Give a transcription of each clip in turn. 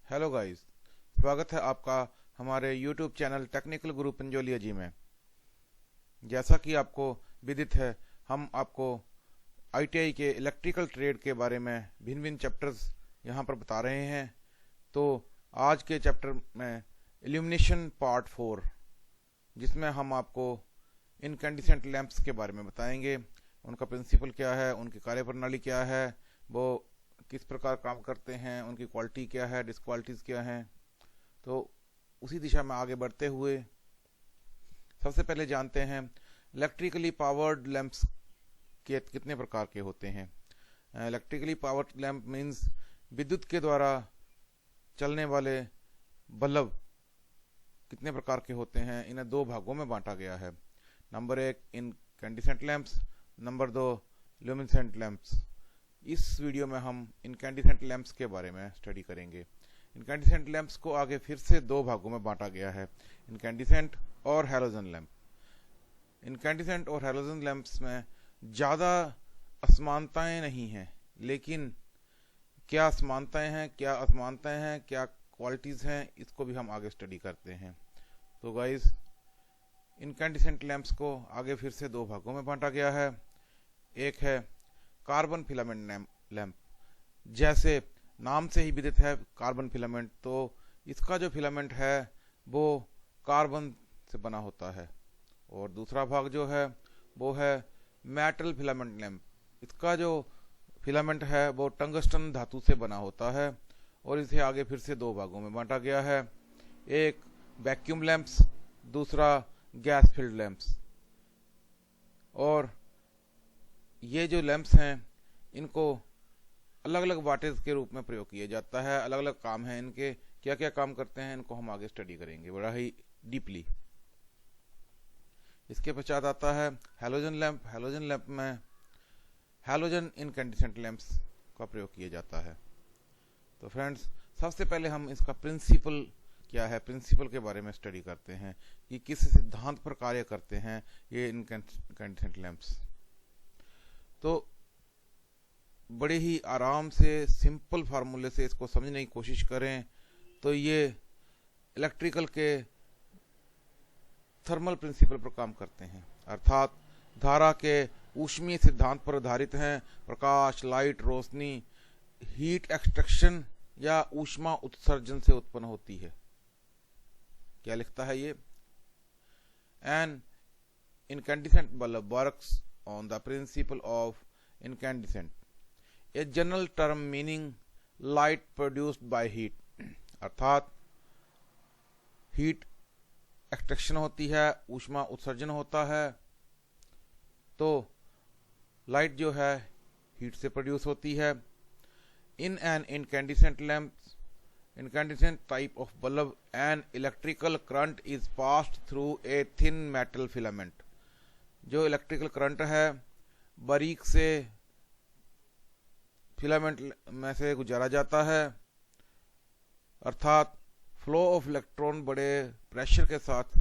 Hello guys. स्वागत है आपका हमारे यूट्यूब चैनल टेक्निकल गुरु पंजोलिया जी में। जैसा कि आपको विदित है, हम आपको आईटीआई के इलेक्ट्रिकल ट्रेड के बारे में भिन्न भिन्न चैप्टर्स यहाँ पर बता रहे हैं। तो आज के चैप्टर में इल्यूमिनेशन पार्ट 4, जिसमें हम आपको इनकैंडिसेंट लैंप्स के बारे में बताएंगे। उनका प्रिंसिपल क्या है, उनकी कार्यप्रणाली क्या है, वो किस प्रकार काम करते हैं, उनकी क्वालिटी क्या है, डिसक्वालिटीज़ क्या हैं। तो उसी दिशा में आगे बढ़ते हुए सबसे पहले जानते हैं इलेक्ट्रिकली पावर्ड लैंप्स के कितने प्रकार के होते हैं। इलेक्ट्रिकली पावर्ड लैंप मीन्स विद्युत के द्वारा चलने वाले बल्ब कितने प्रकार के होते हैं। इन्हें दो भागों में बांटा गया है। Number 1 incandescent lamps, number 2 luminescent lamps. इस वीडियो में हम इनकैंडिसेंट लैंप्स के बारे में स्टडी करेंगे। इनकैंडिसेंट लैंप्स को आगे फिर से दो भागों में बांटा गया है, इनकैंडिसेंट और हैलोजन लैंप। इनकैंडिसेंट और हैलोजन लैंप्स में ज़्यादा असमानताएं नहीं हैं, लेकिन क्या समानताएं हैं, क्या असमानताएं हैं, क्या क्वालिटीज़ हैं, इसको भी हम आगे स्टडी करते हैं। तो गाइस, इनकैंडिसेंट लैंप्स को आगे फिर से दो भागों में बांटा गया है। एक है कार्बन फिलामेंट लैंप। जैसे नाम से ही विदित है कार्बन फिलामेंट, तो इसका जो फिलामेंट है वो कार्बन से बना होता है। और दूसरा भाग जो है वो है मेटल फिलामेंट लैंप। इसका जो फिलामेंट है वो टंगस्टन धातु से बना होता है। और इसे आगे फिर से दो भागों में बांटा गया है, एक वैक्यूम लैंप्स, दूसरा गैस फील्ड लैंप्स। और ये जो लैंप्स हैं, इनको अलग अलग वाटेज के रूप में प्रयोग किया जाता है। अलग अलग काम हैं इनके, क्या क्या काम करते हैं, इनको हम आगे स्टडी करेंगे बड़ा ही डीपली। इसके पश्चात आता है हैलोजन लैंप। हैलोजन लैंप में हैलोजन इनकैंडिसेंट लैंप्स का प्रयोग किया जाता है। तो फ्रेंड्स, सबसे पहले हम इसका प्रिंसिपल क्या है, प्रिंसिपल के बारे में स्टडी करते हैं कि किस सिद्धांत पर कार्य करते हैं ये इनकैंडिसेंट लैंप्स। तो बड़े ही आराम से सिंपल फार्मूले से इसको समझने की कोशिश करें तो ये इलेक्ट्रिकल के थर्मल प्रिंसिपल पर काम करते हैं, अर्थात धारा के ऊष्मीय सिद्धांत पर आधारित हैं। प्रकाश, लाइट, रोशनी हीट एक्सट्रैक्शन या ऊष्मा उत्सर्जन से उत्पन्न होती है। क्या लिखता है ये? An incandescent bulb works on the principle of incandescent, a general term meaning light produced by heat। अर्थात हीट एक्सट्रैक्शन होती है, ऊष्मा उत्सर्जन होता है, तो लाइट जो है हीट से प्रोड्यूस होती है। In an incandescent lamp, incandescent type of bulb, an electrical current is passed through a thin metal filament। जो इलेक्ट्रिकल करंट है बारीक से फिलामेंट में से गुजारा जाता है, अर्थात फ्लो ऑफ इलेक्ट्रॉन बड़े प्रेशर के साथ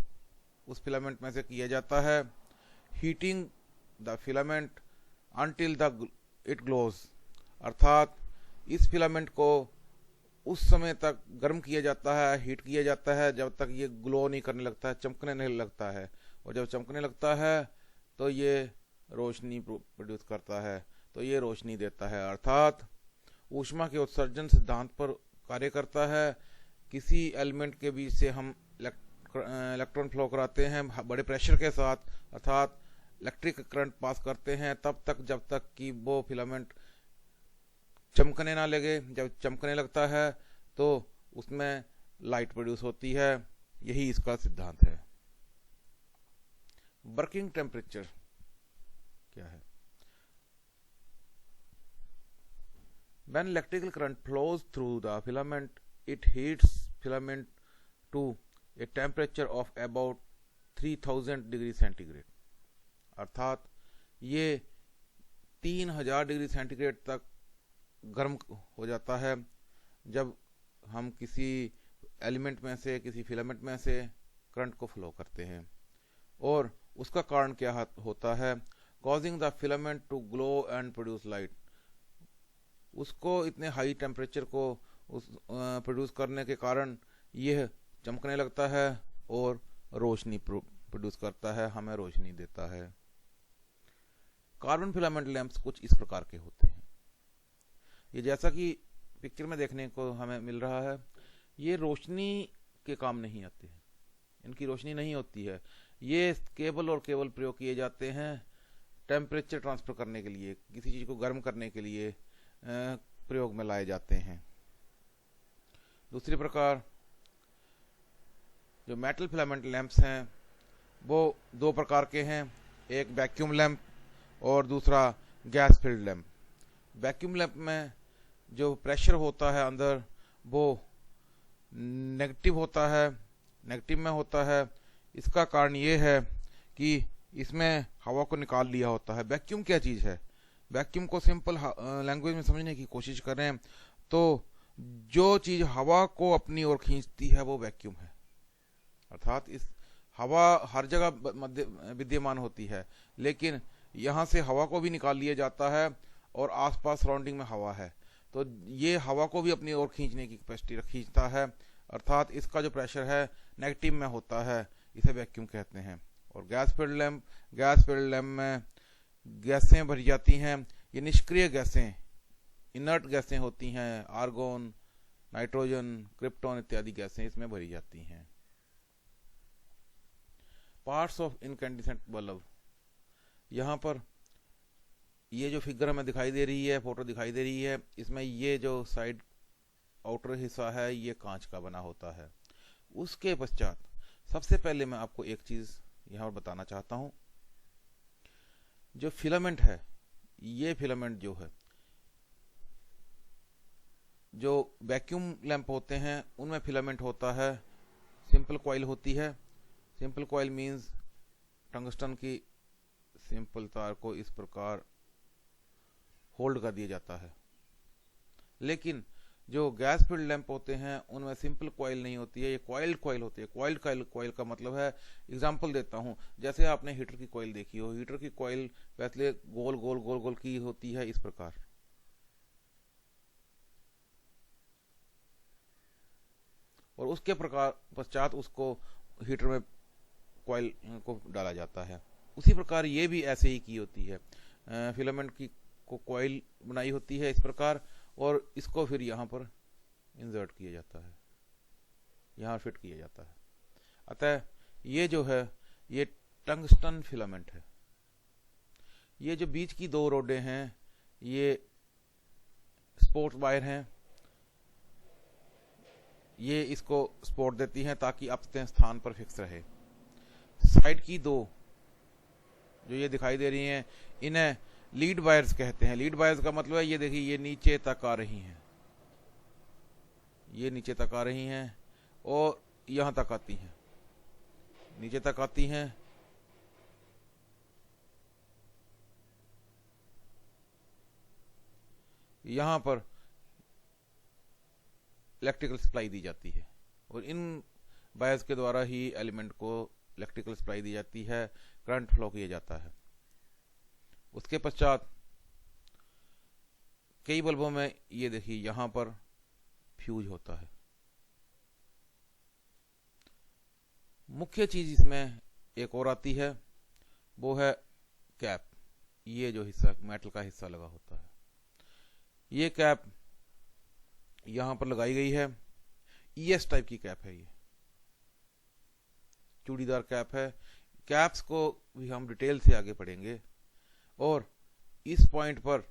उस फिलामेंट में से किया जाता है। Heating the filament until the it glows, अर्थात इस फिलामेंट को उस समय तक गर्म किया जाता है, हीट किया जाता है, जब तक ये ग्लो नहीं करने लगता है, चमकने नहीं लगता है। और जब चमकने लगता है तो ये रोशनी प्रोड्यूस करता है, तो ये रोशनी देता है, अर्थात ऊष्मा के उत्सर्जन सिद्धांत पर कार्य करता है। किसी एलिमेंट के बीच से हम इलेक्ट्रॉन फ्लो कराते हैं बड़े प्रेशर के साथ, अर्थात इलेक्ट्रिक करंट पास करते हैं तब तक जब तक कि वो फिलामेंट चमकने ना लगे। जब चमकने लगता है तो उसमें लाइट प्रोड्यूस होती है। यही इसका सिद्धांत है। वर्किंग टेम्परेचर क्या है? When electrical current flows through the filament, it heats filament to a temperature of about 3000 degree centigrade. अर्थात ये 3000 डिग्री सेंटीग्रेड तक गर्म हो जाता है जब हम किसी एलिमेंट में से, किसी फिलामेंट में से करंट को फ्लो करते हैं। और उसका कारण क्या होता है? Causing the filament to glow and produce light. उसको इतने हाई टेम्परेचर को उस प्रोड्यूस करने के कारण यह चमकने लगता है और रोशनी प्रोड्यूस करता है, हमें रोशनी देता है। कार्बन फिलामेंट लैंप्स कुछ इस प्रकार के होते हैं। ये जैसा कि पिक्चर में देखने को हमें मिल रहा है, ये रोशनी के काम नहीं आते हैं, इनकी रोशनी नहीं होती है। ये केवल और केवल प्रयोग किए जाते हैं टेम्परेचर ट्रांसफर करने के लिए, किसी चीज़ को गर्म करने के लिए प्रयोग में लाए जाते हैं। दूसरी प्रकार जो मेटल फिलामेंट लैंप्स हैं वो दो प्रकार के हैं, एक वैक्यूम लैंप और दूसरा gas filled lamp. Vacuum lamp में जो प्रेशर होता है अंदर वो नेगेटिव होता है, नेगेटिव में होता है। इसका कारण ये है कि इसमें हवा को निकाल लिया होता है। वैक्यूम क्या चीज़ है? वैक्यूम को सिंपल लैंग्वेज में समझने की कोशिश करें तो जो चीज़ हवा को अपनी ओर खींचती है वो वैक्यूम है। अर्थात इस हवा हर जगह विद्यमान होती है, लेकिन यहाँ से हवा को भी निकाल लिया जाता है और आसपास सराउंडिंग में हवा है, तो ये हवा को भी अपनी ओर खींचने की कैपेसिटी खींचता है। अर्थात इसका जो प्रेशर है नेगेटिव में होता है, इसे वैक्यूम कहते हैं। और गैस फिल्ड लैंप में गैसें भरी जाती हैं। ये निष्क्रिय गैसें, इनर्ट गैसें होती हैं, आर्गोन, नाइट्रोजन, क्रिप्टॉन इत्यादि गैसें इसमें भरी जाती हैं। पार्ट्स ऑफ इनकैंडिसेंट बल्ब, यहाँ पर ये जो फिगर हमें दिखाई दे रही है, फोटो दिखाई दे रही है, इसमें ये जो साइड आउटर हिस्सा है ये कांच का बना होता है। उसके पश्चात सबसे पहले मैं आपको एक चीज यहाँ पर बताना चाहता हूँ। जो फिलामेंट है, ये फिलामेंट जो है, जो वैक्यूम लैंप होते हैं उनमें फिलामेंट होता है, सिंपल कॉइल होती है। सिंपल कॉइल मींस टंगस्टन की सिंपल तार को इस प्रकार होल्ड कर दिया जाता है। लेकिन जो गैस फील्ड लैंप होते हैं उनमें सिंपल कॉइल नहीं होती है, ये कॉइल्ड कॉइल होती है। कॉइल का मतलब है, एग्जांपल देता हूं, जैसे आपने हीटर की कॉइल देखी हो, हीटर की कॉइल वैसे गोल गोल गोल गोल की होती है इस प्रकार, और उसके प्रकार पश्चात उसको हीटर में कॉइल को डाला जाता है। उसी प्रकार ये भी ऐसे ही की होती है, फिलामेंट की को कॉइल बनाई होती है इस प्रकार, और इसको फिर यहाँ पर इंसर्ट किया जाता है, यहाँ फिट किया जाता है। अतः ये जो है ये टंगस्टन फिलामेंट है। ये जो बीच की दो रोडें हैं ये स्पोर्ट वायर हैं, ये इसको सपोर्ट देती हैं ताकि अपने स्थान पर फिक्स रहे। साइड की दो जो ये दिखाई दे रही हैं इन्हें लीड वायर्स कहते हैं। लीड वायर्स का मतलब है, ये देखिए ये नीचे तक आ रही हैं, ये नीचे तक आ रही हैं और यहां तक आती हैं, नीचे तक आती हैं। यहां पर इलेक्ट्रिकल सप्लाई दी जाती है और इन वायर्स के द्वारा ही एलिमेंट को इलेक्ट्रिकल सप्लाई दी जाती है, करंट फ्लो किया जाता है। उसके पश्चात कई बल्बों में ये देखिए यहां पर फ्यूज होता है। मुख्य चीज इसमें एक और आती है, वो है कैप। ये जो हिस्सा मेटल का हिस्सा लगा होता है, ये कैप यहां पर लगाई गई है। ईएस टाइप की कैप है, ये चूड़ीदार कैप है। कैप्स को भी हम डिटेल से आगे पढ़ेंगे। और इस पॉइंट पर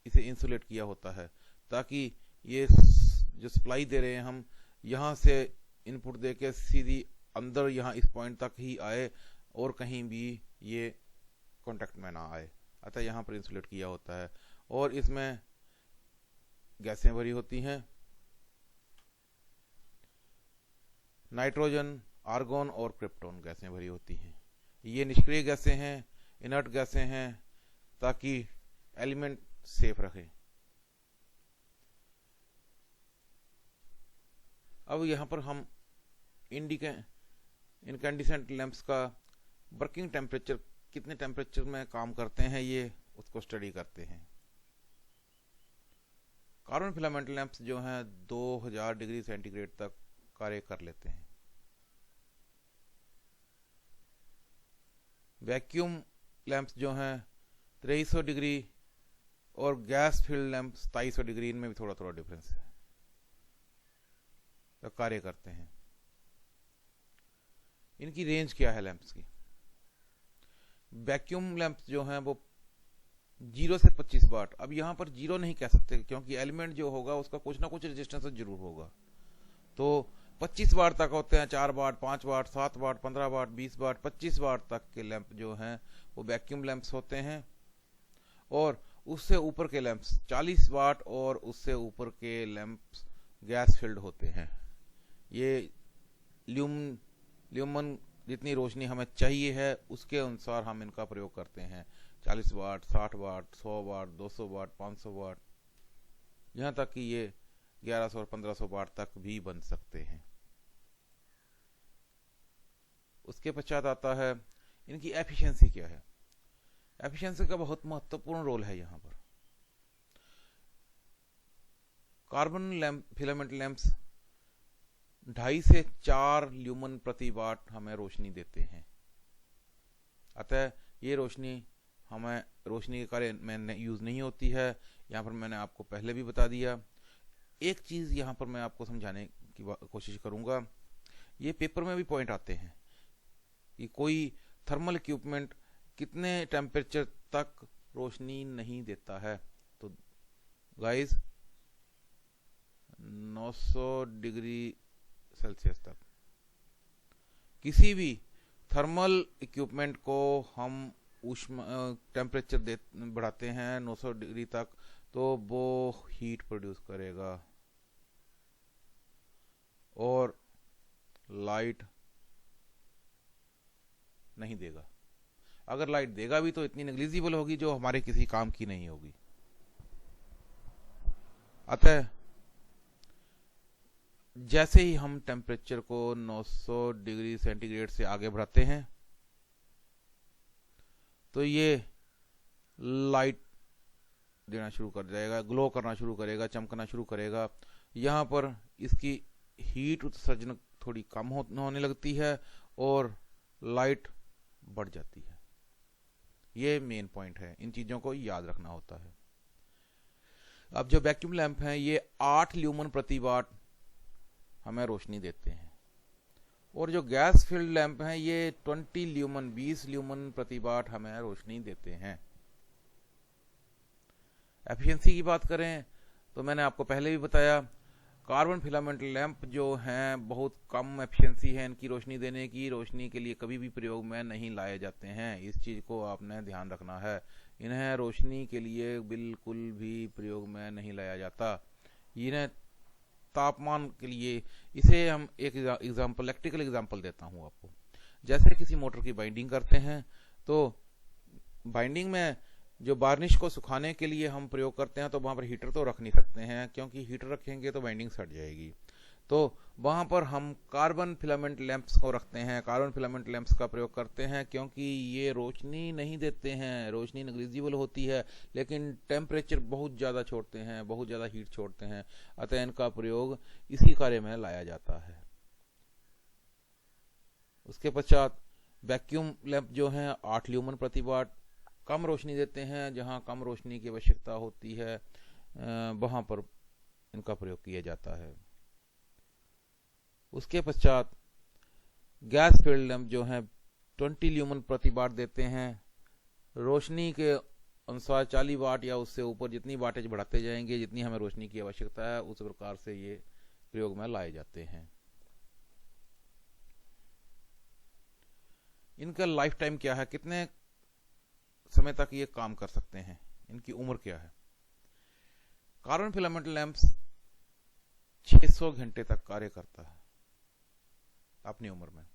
इसे इंसुलेट किया होता है ताकि ये जो सप्लाई दे रहे हैं हम, यहां से इनपुट देके सीधी अंदर यहां इस पॉइंट तक ही आए और कहीं भी ये कांटेक्ट में ना आए। अतः यहां पर इंसुलेट किया होता है और इसमें गैसें भरी होती हैं, नाइट्रोजन, आर्गोन और क्रिप्टॉन गैसें भरी होती हैं। ये निष्क्रिय गैसें हैं, इनर्ट गैसें हैं, ताकि एलिमेंट सेफ रहे। अब यहां पर हम इनकैंडिसेंट लैंप्स का वर्किंग टेम्परेचर, कितने टेम्परेचर में काम करते हैं ये उसको स्टडी करते हैं। कार्बन फिलामेंट लैंप्स जो हैं 2000 डिग्री सेंटीग्रेड तक कार्य कर लेते हैं। वैक्यूम लैंप्स जो हैं 2300 डिग्री और गैस फील्ड लैंप्स 2700 डिग्री, इनमें भी थोड़ा थोड़ा डिफरेंस है, तो कार्य करते हैं। इनकी रेंज क्या है लैंप्स की? वैक्यूम लैंप्स जो हैं वो 0 से 25 वाट। अब यहाँ पर 0 नहीं कह सकते क्योंकि एलिमेंट जो होगा उसका कुछ ना कुछ रेजिस्टेंस जरूर होगा। तो 25 वाट तक होते हैं, 4 वाट, 5 वाट, 7 वाट, 15 वाट, 20 वाट, 25 वाट तक के लैंप जो हैं वो वैक्यूम लैंप्स होते हैं। और उससे ऊपर के लैंप्स 40 वाट और उससे ऊपर के लैंप्स गैस फील्ड होते हैं। ये ल्यूमन जितनी रोशनी हमें चाहिए है उसके अनुसार हम इनका प्रयोग करते हैं। 40 वाट, 60 वाट, 100 वाट, 200 वाट, 500 वाट, यहाँ तक कि ये 1100 और 1500 वाट तक भी बन सकते हैं। उसके पश्चात आता है इनकी एफिशिएंसी क्या है। एफिशिएंसी का बहुत महत्वपूर्ण रोल है यहाँ पर। कार्बन फिलामेंट लैंप्स 2.5 से 4 ल्यूमन प्रति वाट हमें रोशनी देते हैं। अतः ये रोशनी हमें रोशनी के कार्य में यूज नहीं होती है। यहाँ पर मैंने आपको पहले भी बता दिया। एक चीज यहाँ पर मैं आपको समझाने की कोशिश करूंगा। ये पेपर में भी पॉइंट आते हैं कि कोई थर्मल इक्विपमेंट कितने टेम्परेचर तक रोशनी नहीं देता है। तो गाइस 900 डिग्री सेल्सियस तक किसी भी थर्मल इक्विपमेंट को हम ऊष्मा टेम्परेचर बढ़ाते हैं 900 डिग्री तक, तो वो हीट प्रोड्यूस करेगा और लाइट नहीं देगा। अगर लाइट देगा भी तो इतनी नेग्लिजिबल होगी जो हमारे किसी काम की नहीं होगी। अतः जैसे ही हम टेम्परेचर को 900 डिग्री सेंटीग्रेड से आगे बढ़ाते हैं तो ये लाइट देना शुरू कर जाएगा, ग्लो करना शुरू करेगा, चमकना शुरू करेगा। यहाँ पर इसकी हीट उत्सर्जन थोड़ी कम होने लगती है और लाइट बढ़ जाती है। ये मेन पॉइंट है, इन चीजों को याद रखना होता है। अब जो वैक्यूम लैंप हैं ये 8 ल्यूमन प्रति वाट हमें रोशनी देते हैं और जो गैस फील्ड लैंप हैं ये 20 ल्यूमन प्रति वाट हमें रोशनी देते हैं। एफिशिएंसी की बात करें तो मैंने आपको पहले भी बताया, कार्बन फिलामेंट लैंप जो हैं बहुत कम एफिशिएंसी है इनकी रोशनी देने की। रोशनी के लिए कभी भी प्रयोग में नहीं लाए जाते हैं, इस चीज को आपने ध्यान रखना है। इन्हें रोशनी के लिए बिल्कुल भी प्रयोग में नहीं लाया जाता। इन्हें तापमान के लिए, इसे हम एक एग्जाम्पल, इलेक्ट्रिकल एग्जाम्पल देता हूं आपको। जैसे किसी मोटर की बाइंडिंग करते हैं तो बाइंडिंग में जो बार्निश को सुखाने के लिए हम प्रयोग करते हैं तो वहां पर हीटर तो रख नहीं सकते हैं, क्योंकि हीटर रखेंगे तो बाइंडिंग सड़ जाएगी। तो वहां पर हम कार्बन फिलामेंट लैंप्स को रखते हैं। कार्बन फिलामेंट लैंप्स का प्रयोग करते हैं क्योंकि ये रोशनी नहीं देते हैं, रोशनी नेग्लिजिबल होती है लेकिन टेम्परेचर बहुत ज़्यादा छोड़ते हैं, बहुत ज़्यादा हीट छोड़ते हैं। अतः इनका प्रयोग इसी कार्य में लाया जाता है। उसके पश्चात वैक्यूम लैंप जो हैं 8 ल्यूमन प्रति वाट कम रोशनी देते हैं। जहां कम रोशनी की आवश्यकता होती है वहां पर इनका प्रयोग किया जाता है। उसके पश्चात गैस फील्ड लैंप जो हैं 20 ल्यूमन प्रति वाट देते हैं। रोशनी के अनुसार 40 वाट या उससे ऊपर जितनी वाटेज बढ़ाते जाएंगे, जितनी हमें रोशनी की आवश्यकता है, उस प्रकार से ये प्रयोग में लाए जाते हैं। इनका लाइफ टाइम क्या है, कितने समय तक ये काम कर सकते हैं, इनकी उम्र क्या है? कार्बन फिलामेंट लैंप्स 600 घंटे तक कार्य करता है अपनी उम्र में,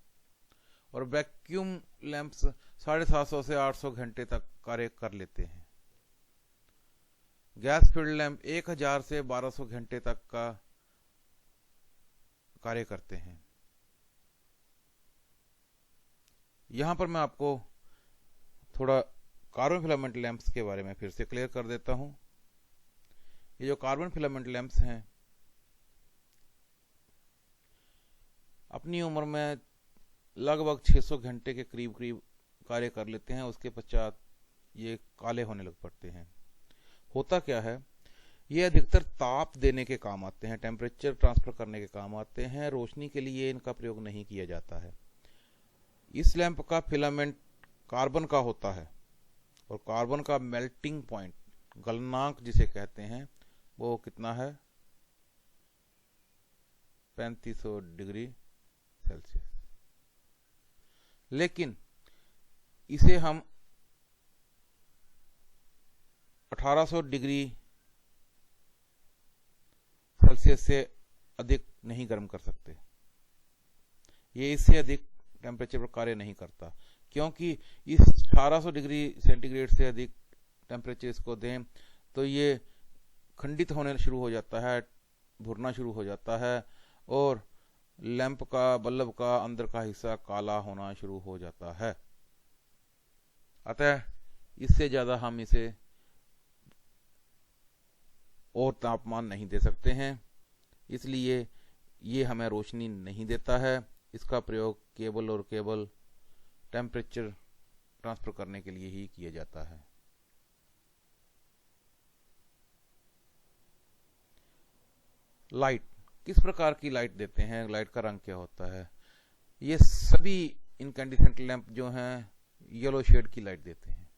और वैक्यूम लैंप्स 750 से 800 घंटे तक कार्य कर लेते हैं। गैस फील्ड लैंप 1000 से 1200 घंटे तक का कार्य करते हैं। यहां पर मैं आपको थोड़ा कार्बन फिलामेंट लैंप्स के बारे में फिर से क्लियर कर देता हूं। ये जो कार्बन फिलामेंट लैंप्स हैं अपनी उम्र में लगभग 600 घंटे के करीब करीब कार्य कर लेते हैं, उसके पश्चात ये काले होने लग पड़ते हैं। होता क्या है, ये अधिकतर ताप देने के काम आते हैं, टेम्परेचर ट्रांसफर करने के काम आते हैं, रोशनी के लिए इनका प्रयोग नहीं किया जाता है। इस लैंप का फिलामेंट कार्बन का होता है और कार्बन का मेल्टिंग पॉइंट, गलनांक जिसे कहते हैं, वो कितना है, 3500 डिग्री सेल्सियस। लेकिन इसे हम 1800 डिग्री सेल्सियस से अधिक नहीं गर्म कर सकते। ये इससे अधिक टेम्परेचर पर कार्य नहीं करता, क्योंकि इस 1800 डिग्री सेंटीग्रेड से अधिक टेम्परेचर इसको दें तो ये खंडित होने शुरू हो जाता है, भुरना शुरू हो जाता है और लैंप का, बल्ब का अंदर का हिस्सा काला होना शुरू हो जाता है। अतः इससे ज़्यादा हम इसे और तापमान नहीं दे सकते हैं, इसलिए ये हमें रोशनी नहीं देता है। इसका प्रयोग केवल और केवल टेम्परेचर ट्रांसफर करने के लिए ही किया जाता है। लाइट, किस प्रकार की लाइट देते हैं, लाइट का रंग क्या होता है? ये सभी इनकैंडिसेंट लैंप जो हैं येलो शेड की लाइट देते हैं।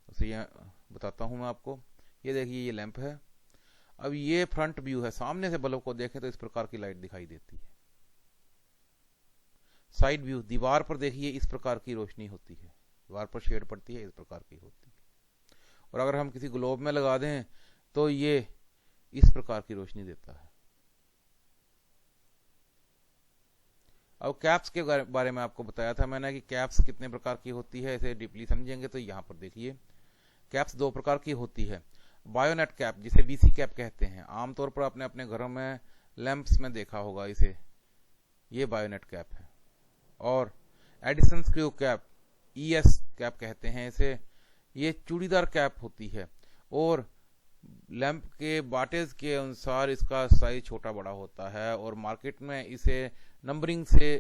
उसे ये बताता हूं मैं आपको। ये देखिए, ये लैंप है। अब ये फ्रंट व्यू है, सामने से बल्ब को देखें तो इस प्रकार की लाइट दिखाई देती है। साइड व्यू, दीवार पर देखिए इस प्रकार की रोशनी होती है, दीवार पर शेड पड़ती है, इस प्रकार की होती है। और अगर हम किसी ग्लोब में लगा दें तो ये इस प्रकार की रोशनी देता है। अब कैप्स के बारे में आपको बताया था मैंने कि कैप्स कितने प्रकार की होती है, इसे डीपली समझेंगे तो यहां पर देखिए, कैप्स दो प्रकार की होती है। बायोनेट कैप, जिसे बीसी कैप कहते हैं, आमतौर पर आपने अपने घरों में लैंप्स में देखा होगा इसे, ये बायोनेट कैप है। और Edison screw cap, ES cap कहते हैं इसे, ये चूड़ीदार कैप होती है और लैंप के वाटेज के अनुसार इसका साइज छोटा बड़ा होता है और मार्केट में इसे नंबरिंग से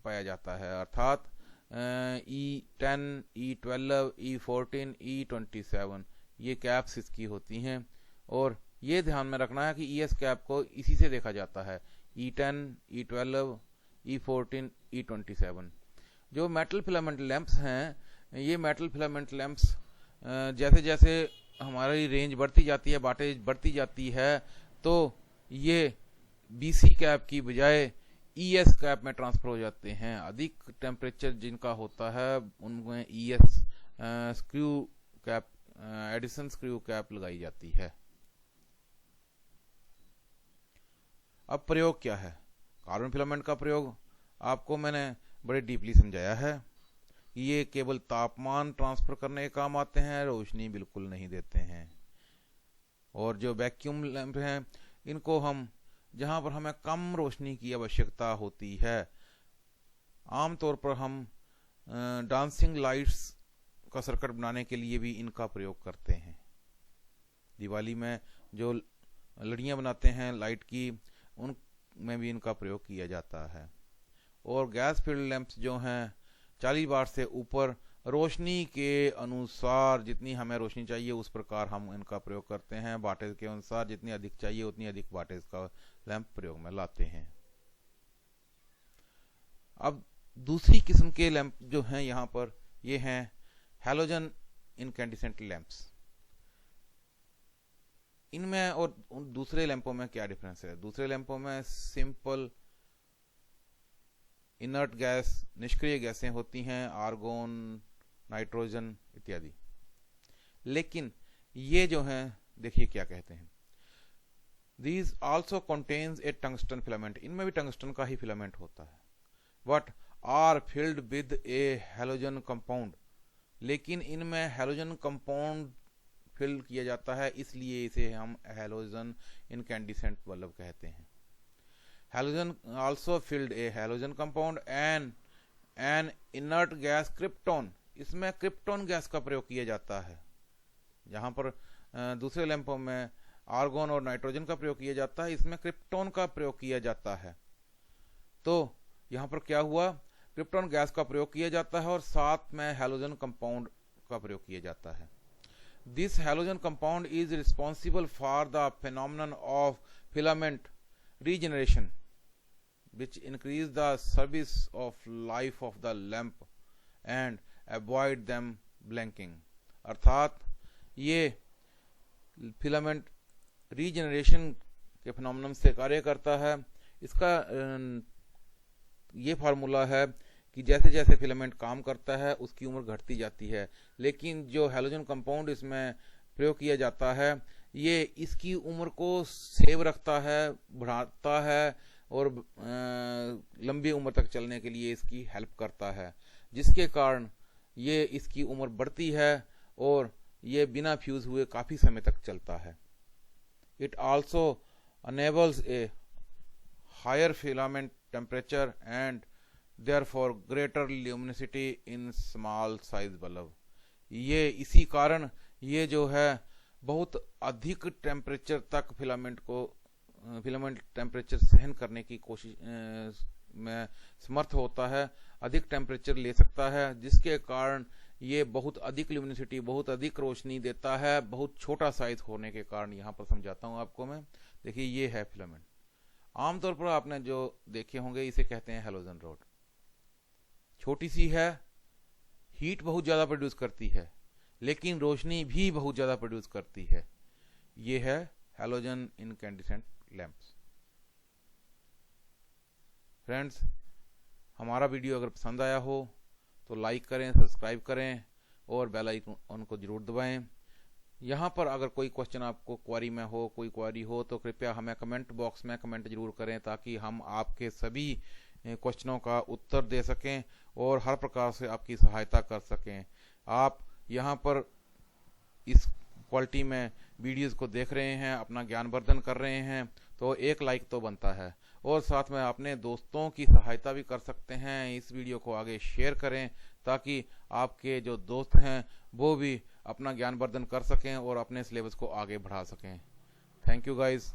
पाया जाता है, अर्थात E10, E12, E14, E27 ये कैप्स इसकी होती हैं। और ये ध्यान में रखना है कि ईएस कैप को इसी से देखा जाता है, E10, E12, E14, E27। जो मेटल फिलामेंट लैंप्स हैं, ये मेटल फिलामेंट लैंप्स जैसे जैसे हमारी रेंज बढ़ती जाती है, वाटेज बढ़ती जाती है, तो ये बीसी कैप की बजाय ईएस कैप में ट्रांसफर हो जाते हैं। अधिक टेम्परेचर जिनका होता है उनमें ES screw cap, Edison screw cap लगाई जाती है। अब प्रयोग क्या है? कार्बन फिलामेंट का प्रयोग आपको मैंने बड़े डीपली समझाया है। ये केवल तापमान ट्रांसफर करने के काम आते हैं, रोशनी बिल्कुल नहीं देते हैं। और जो वैक्यूम लैंप हैं, इनको हम जहां पर हमें कम रोशनी की आवश्यकता होती है, आमतौर पर हम डांसिंग लाइट्स का सर्किट बनाने के लिए भी इनका प्रयोग करते हैं। दिवाली में जो लड़ियां बनाते हैं लाइट की, उनमें भी इनका प्रयोग किया जाता है। और गैस फील्ड लैंप्स जो हैं 40 वाट से ऊपर, रोशनी के अनुसार जितनी हमें रोशनी चाहिए उस प्रकार हम इनका प्रयोग करते हैं। वाटेज के अनुसार जितनी अधिक चाहिए उतनी अधिक वाटेज का लैंप प्रयोग में लाते हैं। अब दूसरी किस्म के लैंप जो हैं यहाँ पर, ये हैं हैलोजन इनकैंडिसेंट लैंप्स। इनमें और दूसरे लैंपों में क्या डिफरेंस है? दूसरे लैंपों में सिंपल इनर्ट गैस, निष्क्रिय गैसें होती हैं, आर्गोन, नाइट्रोजन इत्यादि। लेकिन ये जो हैं, देखिए क्या कहते हैं, These also contains a tungsten filament। इनमें भी टंगस्टन का ही फिलामेंट होता है। But are filled with a halogen compound। लेकिन इनमें हैलोजन कंपाउंड फिल किया जाता है, इसलिए इसे हम हैलोजन इनकैंडिसेंट बल्ब कहते हैं। Halogen also filled a halogen compound and an inert gas krypton। इसमें क्रिप्टॉन गैस का प्रयोग किया जाता है। जहां पर दूसरे लैंपों में आर्गोन और नाइट्रोजन का प्रयोग किया जाता है, इसमें क्रिप्टॉन का प्रयोग किया जाता है। तो यहाँ पर क्या हुआ, क्रिप्टॉन गैस का प्रयोग किया जाता है और साथ में हैलोजन कंपाउंड का प्रयोग किया जाता है। This halogen compound is responsible for the phenomenon of filament regeneration which increase the service of life of the lamp and avoid them blanking। अर्थात ये फिलामेंट रीजनरेशन के फिनोमेनन से कार्य करता है। इसका ये फार्मूला है कि जैसे जैसे फिलामेंट काम करता है उसकी उम्र घटती जाती है, लेकिन जो हैलोजन कंपाउंड इसमें प्रयोग किया जाता है ये इसकी उम्र को सेव रखता है, बढ़ाता है और लंबी उम्र तक चलने के लिए इसकी हेल्प करता है, जिसके कारण ये इसकी उम्र बढ़ती है और ये बिना फ्यूज हुए काफ़ी समय तक चलता है। It also enables a higher filament temperature and therefore greater luminosity in small size bulb। ये इसी कारण ये जो है बहुत अधिक टेम्परेचर तक फिलामेंट टेम्परेचर सहन करने की कोशिश में समर्थ होता है, अधिक टेम्परेचर ले सकता है, जिसके कारण ये बहुत अधिक ल्यूमिनोसिटी, बहुत अधिक रोशनी देता है, बहुत छोटा साइज होने के कारण। यहाँ पर समझाता हूँ आपको मैं। देखिए ये है फिलामेंट, आमतौर पर आपने जो देखे होंगे इसे कहते हैं हैलोजन रॉड। छोटी सी है, हीट बहुत ज़्यादा प्रोड्यूस करती है, लेकिन रोशनी भी बहुत ज़्यादा प्रोड्यूस करती है। ये है हैलोजन इनकैंडिसेंट लैंप्स। फ्रेंड्स, हमारा वीडियो अगर पसंद आया हो तो लाइक करें, सब्सक्राइब करें और बेल आइकन को जरूर दबाएं। यहाँ पर अगर कोई क्वेश्चन आपको क्वेरी में हो, कोई क्वेरी हो तो कृपया हमें कमेंट बॉक्स में कमेंट जरूर करें, ताकि हम आपके सभी क्वेश्चनों का उत्तर दे सकें और हर प्रकार से आपकी सहायता कर सकें। आप यहाँ पर इस क्वालिटी में वीडियोस को देख रहे हैं, अपना ज्ञानवर्धन कर रहे हैं, तो एक लाइक तो बनता है और साथ में अपने दोस्तों की सहायता भी कर सकते हैं। इस वीडियो को आगे शेयर करें ताकि आपके जो दोस्त हैं वो भी अपना ज्ञानवर्धन कर सकें और अपने सिलेबस को आगे बढ़ा सकें। Thank you guys.